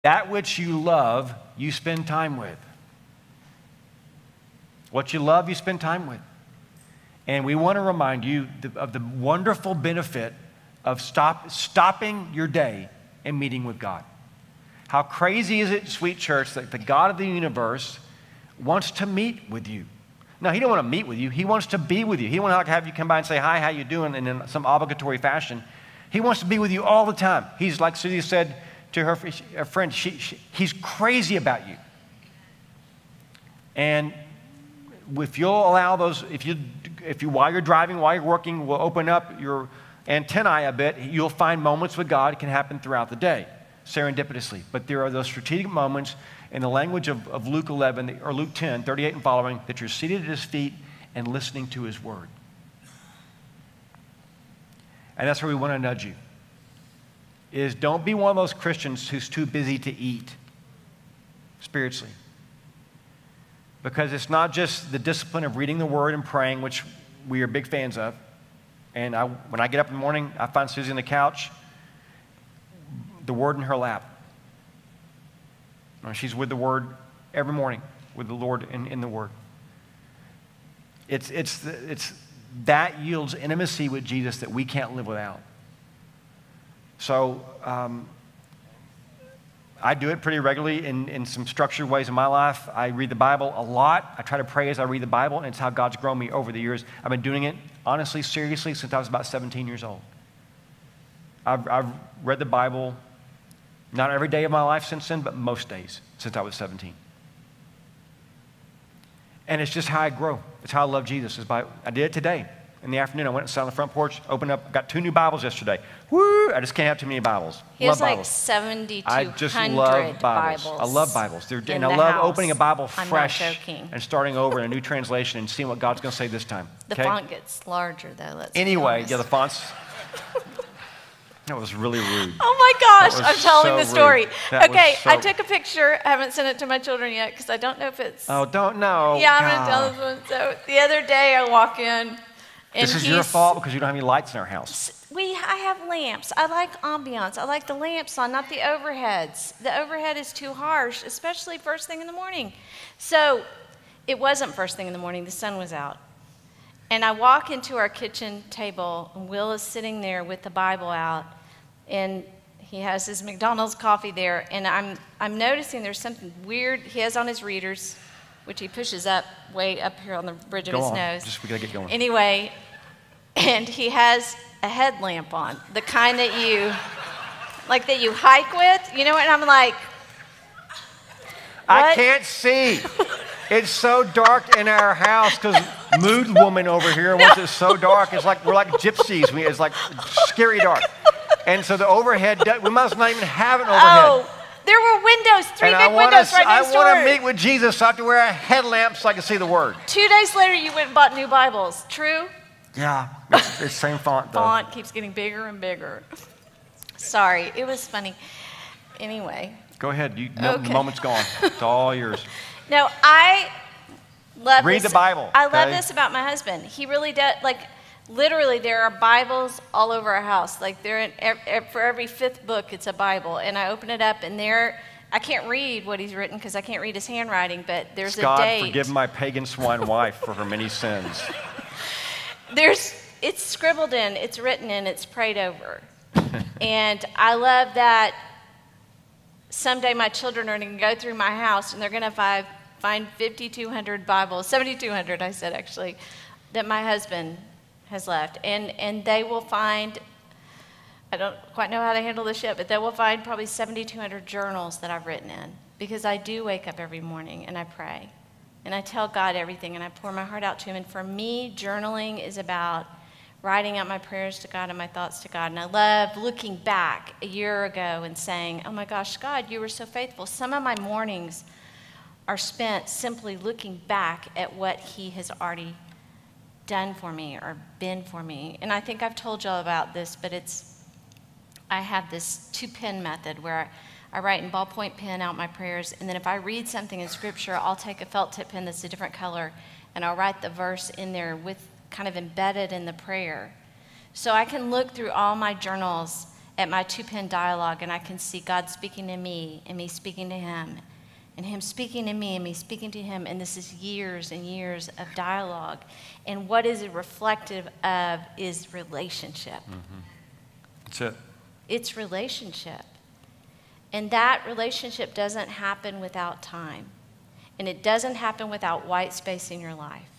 That which you love, you spend time with. What you love, you spend time with. And we want to remind you of the wonderful benefit of stopping your day and meeting with God. How crazy is it, sweet church, that the God of the universe wants to meet with you? No, he don't want to meet with you. He wants to be with you. He wants to have you come by and say, hi, how you doing, and in some obligatory fashion. He wants to be with you all the time. He's, like Susie said to her friend, he's crazy about you. And if you'll allow those, if you while you're driving, while you're working, will open up your antennae a bit, you'll find moments with God. It can happen throughout the day, serendipitously. But there are those strategic moments in the language of Luke 11 or Luke 10, 38 and following, that you're seated at his feet and listening to his word. And that's where we want to nudge you, is don't be one of those Christians who's too busy to eat spiritually. Because it's not just the discipline of reading the word and praying, which we are big fans of. And when I get up in the morning, I find Susie on the couch, the word in her lap. She's with the word every morning, with the Lord in the word. It's that yields intimacy with Jesus that we can't live without. So I do it pretty regularly in some structured ways in my life. I read the Bible a lot. I try to pray as I read the Bible, and it's how God's grown me over the years. I've been doing it, honestly, seriously, since I was about 17 years old. I've read the Bible not every day of my life since then, but most days since I was 17. And it's just how I grow. It's how I love Jesus. I did it today. In the afternoon, I went and sat on the front porch, opened up, got 2 new Bibles yesterday. Woo! I just can't have too many Bibles. He has like 7,200 I just love Bibles. I love Bibles. And I love opening a Bible fresh and starting over in a new translation and seeing what God's going to say this time. The font gets larger, though. Anyway, yeah, the fonts. That was really rude. Oh my gosh, I'm telling the story. Okay, so I took a picture. I haven't sent it to my children yet because I don't know if it's... Oh, don't know. Yeah, I'm going to tell this one. So the other day I walk in and this is your fault because you don't have any lights in our house. I have lamps. I like ambiance. I like the lamps on, not the overheads. The overhead is too harsh, especially first thing in the morning. So it wasn't first thing in the morning. The sun was out. And I walk into our kitchen table, and Will is sitting there with the Bible out, and he has his McDonald's coffee there, and I'm noticing there's something weird he has on his readers, which he pushes up, way up here on the bridge of his nose. We gotta get going. Anyway, and he has a headlamp on, the kind that you hike with, you know, and I'm like, what? I can't see. It's so dark in our house because Mood Woman over here wants it so dark. It's like we're like gypsies. It's like scary dark. And so the overhead, we must not even have an overhead. Oh, there were windows, 3 big windows right next door. I want to meet with Jesus, so I have to wear a headlamp so I can see the word. 2 days later, you went and bought new Bibles. True? Yeah, it's the same font, though. Font keeps getting bigger and bigger. Sorry, it was funny. Anyway. Go ahead. The moment's gone. It's all yours. No, I love Read this. the Bible. I love this about my husband. He really does, literally, there are Bibles all over our house. For every 5th book, it's a Bible. And I open it up, and I can't read what he's written because I can't read his handwriting, but there's a date. God, forgive my pagan swine wife for her many sins. It's scribbled in, it's written in, it's prayed over. And I love that someday my children are going to go through my house, and they're going to find 5,200 Bibles, 7,200, I said, actually, that my husband has left. And they will find, I don't quite know how to handle this yet, but they will find probably 7,200 journals that I've written in, because I do wake up every morning and I pray. And I tell God everything, and I pour my heart out to him. And for me, journaling is about writing out my prayers to God and my thoughts to God. And I love looking back a year ago and saying, oh my gosh, God, you were so faithful. Some of my mornings are spent simply looking back at what he has already done for me or been for me. And I think I've told y'all about this, but I have this 2-pen method where I write in ballpoint pen out my prayers, and then if I read something in Scripture, I'll take a felt tip pen that's a different color, and I'll write the verse in there with kind of embedded in the prayer. So I can look through all my journals at my two-pen dialogue, and I can see God speaking to me and me speaking to him, and him speaking to me and me speaking to him, and this is years and years of dialogue. And what is it reflective of is relationship. That's it. It's relationship. And that relationship doesn't happen without time. And it doesn't happen without white space in your life.